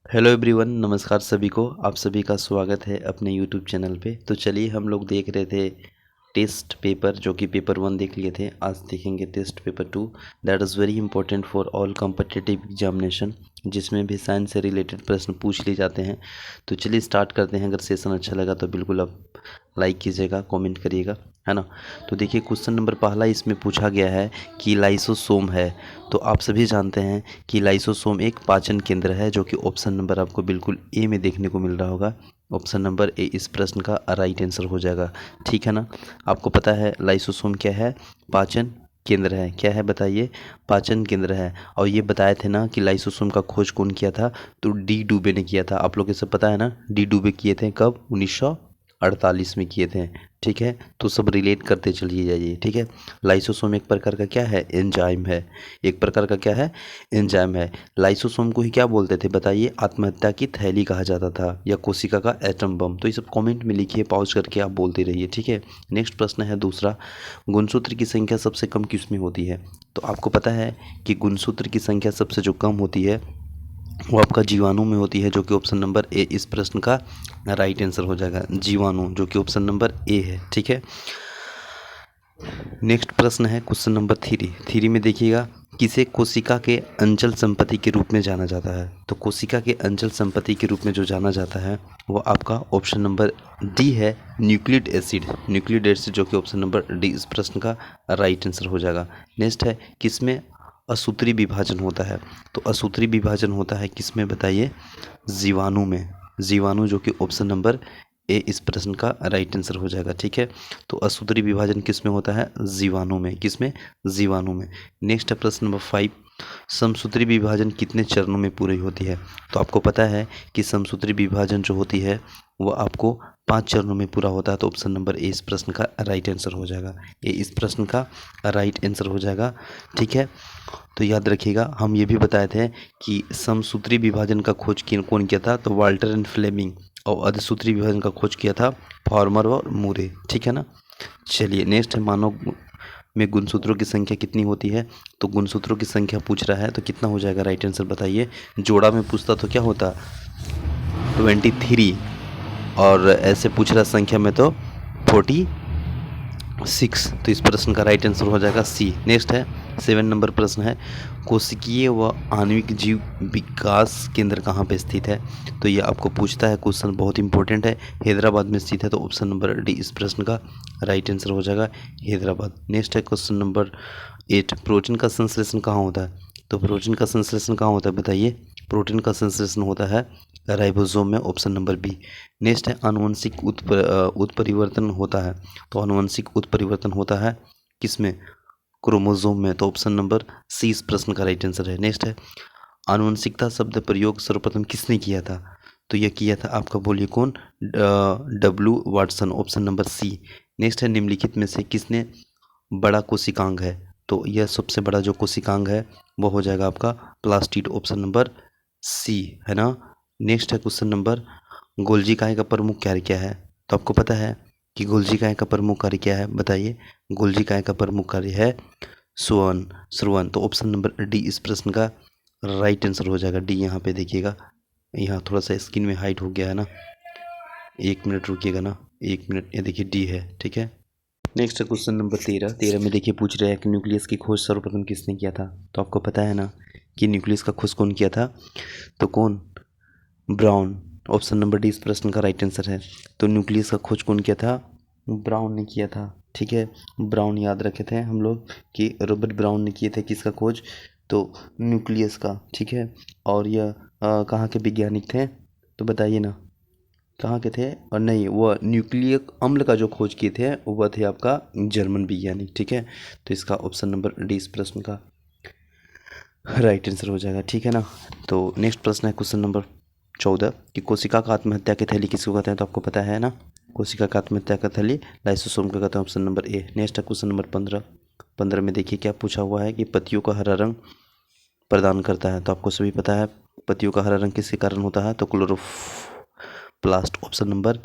Hello everyone, नमस्कार सभी को। आप सभी का स्वागत है अपने यूट्यूब चैनल पे। तो चलिए, हम लोग देख रहे थे टेस्ट पेपर, जो कि पेपर 1 देख लिए थे। आज देखेंगे test paper 2। That is very important for all competitive examination, जिसमें भी साइंस से रिलेटेड प्रश्न पूछ लिए जाते हैं। तो चलिए स्टार्ट करते हैं। अगर सेशन अच्छा लगा तो बिल्कुल आप लाइक कीजिएगा, कमेंट करिएगा, है ना। तो देखिए, क्वेश्चन नंबर पहला इसमें पूछा गया है कि लाइसोसोम है। तो आप सभी जानते हैं कि लाइसोसोम एक पाचन केंद्र है, जो कि ऑप्शन नंबर आपको बिल्कुल ए में देखने को मिल रहा होगा। ऑप्शन नंबर ए इस प्रश्न का राइट आंसर हो जाएगा, ठीक है ना। आपको पता है लाइसोसोम क्या है? पाचन केंद्र है। क्या है बताइए? पाचन केंद्र है। और ये बताए थे ना कि लाइसोसोम का खोज कौन किया था? तो डी डुबे ने किया था। आप लोग इसे पता है ना, डी डुबे किए थे कब? 1948 में किए थे, ठीक है। तो सब रिलेट करते चलिए जाइए, ठीक है। लाइसोसोम एक प्रकार का क्या है? एंजाइम है। एक प्रकार का क्या है? एंजाइम है। लाइसोसोम को ही क्या बोलते थे बताइए? आत्महत्या की थैली कहा जाता था, या कोशिका का एटम बम। तो ये सब कमेंट में लिखिए, पॉज करके आप बोलते रहिए, ठीक है। नेक्स्ट प्रश्न है दूसरा, गुणसूत्र की संख्या सबसे कम किसमें होती है? तो आपको पता है कि गुणसूत्र की संख्या सबसे जो कम होती है वो आपका जीवाणु में होती है, जो कि ऑप्शन नंबर ए इस प्रश्न का राइट आंसर हो जाएगा। जीवाणु, जो कि ऑप्शन नंबर ए है, ठीक है। नेक्स्ट प्रश्न है क्वेश्चन नंबर 3 में देखिएगा, किसे कोशिका के अंचल संपत्ति के रूप में जाना जाता है? तो कोशिका के अंचल संपत्ति के रूप में जो जाना जाता है वो आपका ऑप्शन नंबर डी है, न्यूक्लिक एसिड। न्यूक्लिक एसिड, जो कि ऑप्शन नंबर डी इस प्रश्न का राइट आंसर हो जाएगा। नेक्स्ट है, किसमें असूत्री विभाजन होता है? तो असूत्री विभाजन होता है किसमें बताइए? जीवाणु में। जीवाणु, जो कि ऑप्शन नंबर ए इस प्रश्न का राइट आंसर हो जाएगा, ठीक है। तो असूत्री विभाजन किस में होता है? जीवाणु में। किस में? जीवाणु में। नेक्स्ट है प्रश्न नंबर 5, समसूत्री विभाजन कितने चरणों में पूरी होती है? तो आपको पता है कि समसूत्री विभाजन जो होती है वो आपको 5 चरणों में पूरा होता है। तो ऑप्शन नंबर ए इस प्रश्न का राइट आंसर हो जाएगा। ए इस प्रश्न का राइट आंसर हो जाएगा, ठीक है। तो याद रखिएगा, हम ये भी बताए थे कि समसूत्री विभाजन का खोज कौन किया था? तो वाल्टर एंड फ्लेमिंग। और अधिसूत्री विभाजन का खोज किया था फॉर्मर और मूरे, ठीक है ना। चलिए नेक्स्ट है, मानव में गुणसूत्रों की संख्या कितनी होती है? तो गुणसूत्रों की संख्या पूछ रहा है तो कितना हो जाएगा? राइट आंसर बताइए। जोड़ा में पूछता तो क्या होता? 23। और ऐसे पूछ रहा संख्या में तो 46। तो इस प्रश्न का राइट आंसर हो जाएगा सी। नेक्स्ट है 7 नंबर प्रश्न है, कोशिकीय व आणविक जीव विकास केंद्र कहाँ पे स्थित है? तो ये आपको पूछता है, क्वेश्चन बहुत इंपॉर्टेंट है। हैदराबाद में स्थित है। तो ऑप्शन नंबर डी इस प्रश्न का राइट आंसर हो जाएगा, हैदराबाद। नेक्स्ट है क्वेश्चन नंबर 8, प्रोटीन का संश्लेषण कहाँ होता है? तो प्रोटीन का संश्लेषण कहाँ होता है बताइए? प्रोटीन का संश्लेषण होता है राइबोसोम में, ऑप्शन नंबर बी। नेक्स्ट है, आनुवंशिक उत्परिवर्तन होता है। तो आनुवंशिक उत्परिवर्तन होता है किसमें? क्रोमोसोम में। तो ऑप्शन नंबर सी इस प्रश्न का राइट आंसर है। नेक्स्ट है, आनुवंशिकता शब्द प्रयोग सर्वप्रथम किसने किया था? तो यह किया था आपका, बोलिए कौन? W Watson, option number C. Next है, निम्नलिखित में से किसने बड़ा कोशिकांग है? तो यह सबसे बड़ा जो कोशिकांग है वो हो जाएगा आपका प्लास्टिड, ऑप्शन नंबर सी, है ना। नेक्स्ट है क्वेश्चन नंबर, गोल्जी काय का प्रमुख कार्य क्या है? तो आपको पता है कि गोल्जी काय का प्रमुख कार्य क्या है बताइए? गोल्जी काय का प्रमुख कार्य है स्वन, स्रवन। तो ऑप्शन नंबर डी इस प्रश्न का राइट आंसर हो जाएगा। डी यहाँ पे देखिएगा, यहाँ थोड़ा सा स्क्रीन में हाइट हो गया है ना, 1 मिनट रुकिएगा ना, 1 मिनट। ये देखिए डी है, ठीक है। नेक्स्ट है क्वेश्चन नंबर 13 में देखिए पूछ रहे हैं कि न्यूक्लियस की खोज सर्वप्रथम किसने किया था? तो आपको पता है ना कि न्यूक्लियस का खोज कौन किया था? तो कौन? ब्राउन। ऑप्शन नंबर डी इस प्रश्न का राइट आंसर है। तो न्यूक्लियस का खोज कौन किया था? ब्राउन ने किया था, ठीक है। ब्राउन याद रखे थे हम लोग कि रॉबर्ट ब्राउन ने किए थे किसका खोज? तो न्यूक्लियस का, ठीक है। और यह कहाँ के वैज्ञानिक थे? तो बताइए ना, कहाँ के थे? और नहीं, वह न्यूक्लियक अम्ल का जो खोज किए थे वह थे आपका जर्मन वैज्ञानिक, ठीक है। तो इसका ऑप्शन नंबर डी इस प्रश्न का राइट आंसर हो जाएगा, ठीक है ना। तो नेक्स्ट प्रश्न है क्वेश्चन नंबर 14 कि कोशिका का आत्महत्या की थैली किसको कहते हैं? तो आपको पता है ना, कोशिका का आत्महत्या का थैली लाइसोसोम को कहते हैं, ऑप्शन नंबर ए। नेक्स्ट है क्वेश्चन नंबर 15 में देखिए क्या पूछा हुआ है कि पत्तियों का हरा रंग प्रदान करता है? तो आपको सभी पता है पत्तियों का हरा रंग किसके कारण होता है? तो क्लोरोप्लास्ट, ऑप्शन नंबर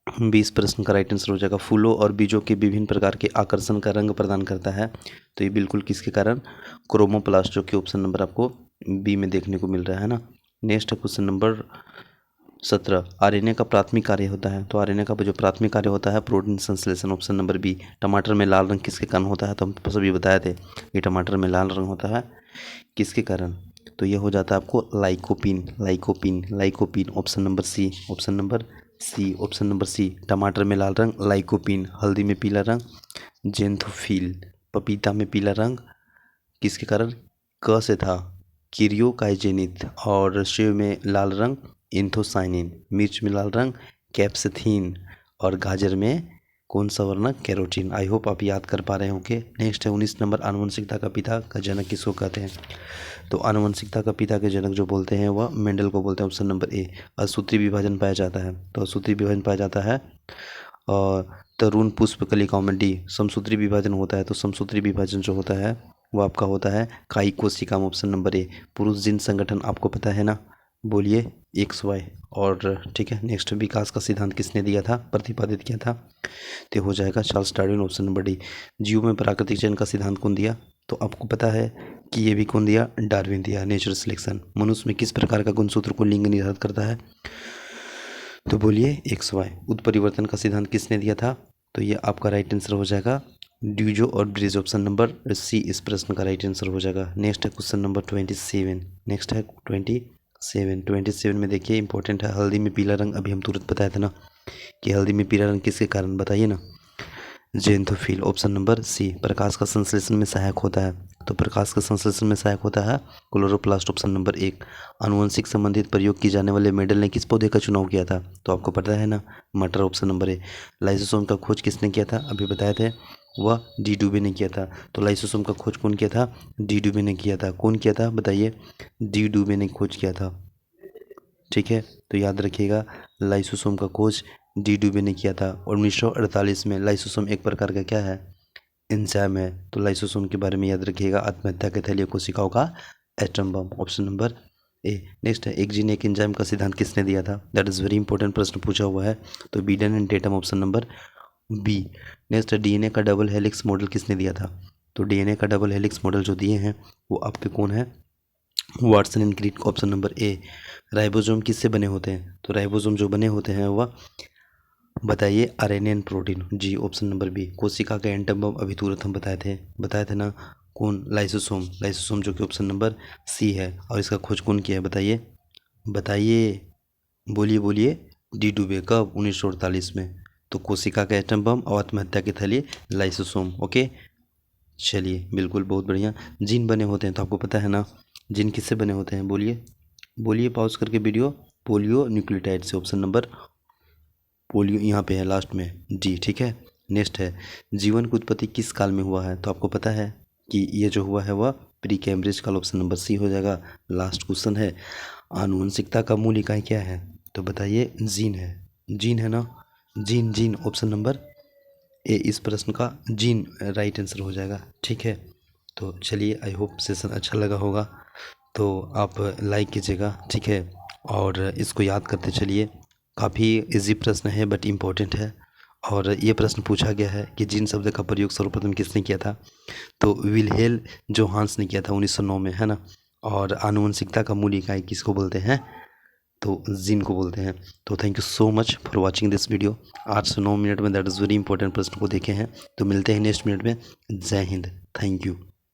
20 प्रश्न का राइट आंसर हो जाएगा। फूलों और बीजों के विभिन्न प्रकार के आकर्षण का रंग प्रदान करता है। तो ये बिल्कुल किसके कारण? क्रोमोप्लास्ट, जो कि ऑप्शन नंबर आपको बी में देखने को मिल रहा है ना। नेक्स्ट है क्वेश्चन नंबर 17, आरएनए का प्राथमिक कार्य होता है। तो आरएनए का जो प्राथमिक कार्य होता है प्रोटीन संश्लेषण। Option number B. टमाटर में लाल रंग किसके कारण होता है? तो हम सभी बताए थे ये टमाटर में लाल रंग होता है किसके कारण? तो ये हो जाता है आपको lycopene, lycopene, lycopene. Option number C, option number C, option number C. टमाटर में लाल रंग लाइकोपीन, हल्दी में पीला रंग जेंथोफिल, पपीता में पीला रंग किसके कारण? क से था किरियोकाइजेनित, और सेब में लाल रंग एंथोसाइनिन, मिर्च में लाल रंग कैप्सेथीन, और गाजर में कौन सा वर्ण? कैरोटीन। आई होप आप याद कर पा रहे होंगे। नेक्स्ट है 19 नंबर, आनुवंशिकता का पिता का जनक किसको कहते हैं? तो आनुवंशिकता का पिता के जनक जो बोलते हैं वह मेंडल को बोलते हैं। ऑप्शन नंबर ए। असूत्री विभाजन पाया जाता है। तो असूत्री विभाजन पाया जाता है और तरुण पुष्पकलिकाओं में डी समसूत्री विभाजन होता है। तो समसूत्री विभाजन जो होता है वो आपका होता है कायिक कोशिका में। ऑप्शन नंबर ए। पुरुष जिन संगठन आपको पता है ना, बोलिए XY। और ठीक है, नेक्स्ट विकास का सिद्धांत किसने दिया था, प्रतिपादित किया था? तो हो जाएगा Charles Darwin. Option number D. जीव में प्राकृतिक चयन का सिद्धांत कौन दिया? तो आपको पता है कि ये भी कौन दिया? डार्विन दिया, नेचुरल सिलेक्शन। मनुष्य में किस प्रकार का गुणसूत्र को लिंग निर्धारित करता है? तो बोलिए XY। उत्परिवर्तन का सिद्धांत किसने दिया था? तो ये आपका राइट आंसर हो जाएगा ड्यूजो और ब्रिज। ऑप्शन नंबर सी इस प्रश्न का राइट आंसर हो जाएगा। नेक्स्ट है क्वेश्चन नंबर 27। नेक्स्ट है 27 में देखिए इंपॉर्टेंट है, हल्दी में पीला रंग। अभी हम तुरंत बताए थे ना कि हल्दी में पीला रंग किसके कारण, बताइए ना? जेंथोफिल। Option number C. प्रकाश का संश्लेषण में सहायक होता है। तो प्रकाश का संश्लेषण में सहायक होता है क्लोरोप्लास्ट। ऑप्शन नंबर एक। आनुवंशिक संबंधित प्रयोग किए जाने वाले मेडल ने किस पौधे का चुनाव किया था? तो आपको पता है ना, मटर। ऑप्शन नंबर ए। लाइसोसोम का खोज किसने किया था? अभी बताए थे, वह डी डुबे ने किया था। तो लाइसोसोम का खोज कौन किया था? डी डुबे ने किया था। कौन किया था बताइए? डी डुबे ने खोज किया था। ठीक है, तो याद रखिएगा लाइसोसोम का खोज डी डुबे ने किया था। और 1948 में लाइसोसोम एक प्रकार का क्या है? एंजाइम है। तो लाइसोसोम के बारे में याद रखिएगा, आत्महत्या के थैली कोशिकाओं का एटम बम। ऑप्शन नंबर ए। नेक्स्ट है, एक जीन एक एंजाइम का सिद्धांत किसने दिया था? दैट इज़ वेरी इंपॉर्टेंट प्रश्न पूछा हुआ है। तो Beadle and Tatum. Option number B. Next है, डीएनए का डबल हेलिक्स मॉडल किसने दिया था? तो डीएनए का डबल हेलिक्स मॉडल जो दिए हैं वो आपके कौन है? Watson and Crick. Option number A. Ribosome किससे बने होते हैं? तो राइबोसोम जो बने होते हैं वह बताइए आरएनए एंड प्रोटीन। जी, ऑप्शन नंबर बी। कोशिका का एंटम बम अभी तुरंत हम बताए थे ना, कौन? लाइसोसोम। लाइसोसोम जो कि ऑप्शन नंबर सी है। और इसका खोज कौन किया है बताइए? बताइए, बोलिए बोलिए। डी डुबे। कब? 1948 में। तो कोशिका का एटम बम और आत्महत्या के थैली लाइसोसोम। ओके, चलिए बिल्कुल, बहुत बढ़िया। जीन बने होते हैं तो आपको पता है ना, जीन किससे बने होते हैं? बोलिए बोलिए, पॉज करके वीडियो। पोलियो न्यूक्लियोटाइड से। ऑप्शन नंबर पोलियो यहाँ पे है लास्ट में, जी। ठीक है, नेक्स्ट है, जीवन की उत्पत्ति किस काल में हुआ है? तो आपको पता है कि ये जो हुआ है वह प्री कैम्ब्रिज काल। ऑप्शन नंबर सी हो जाएगा। लास्ट क्वेश्चन है, आनुवंशिकता का मूल इकाई क्या है? तो बताइए, जीन है। जीन है ना, जीन। जीन ऑप्शन नंबर ए इस प्रश्न का जीन राइट आंसर हो जाएगा। ठीक है, तो चलिए, आई होप सेशन अच्छा लगा होगा, तो आप लाइक कीजिएगा। ठीक है, और इसको याद करते चलिए। काफ़ी इजी प्रश्न है बट इम्पोर्टेंट है। और ये प्रश्न पूछा गया है कि जिन शब्द का प्रयोग सर्वप्रथम किसने किया था? तो विल्हेल्म जोहान्स ने किया था 1909 में, है ना। और आनुवंशिकता का मूल इकाई किसको बोलते हैं? तो जीन को बोलते हैं। तो thank you so much for watching this video. 8 से 9 मिनट में दैट इज़ वेरी इंपॉर्टेंट प्रश्न को देखे हैं। तो मिलते हैं नेक्स्ट मिनट में। जय हिंद, थैंक यू।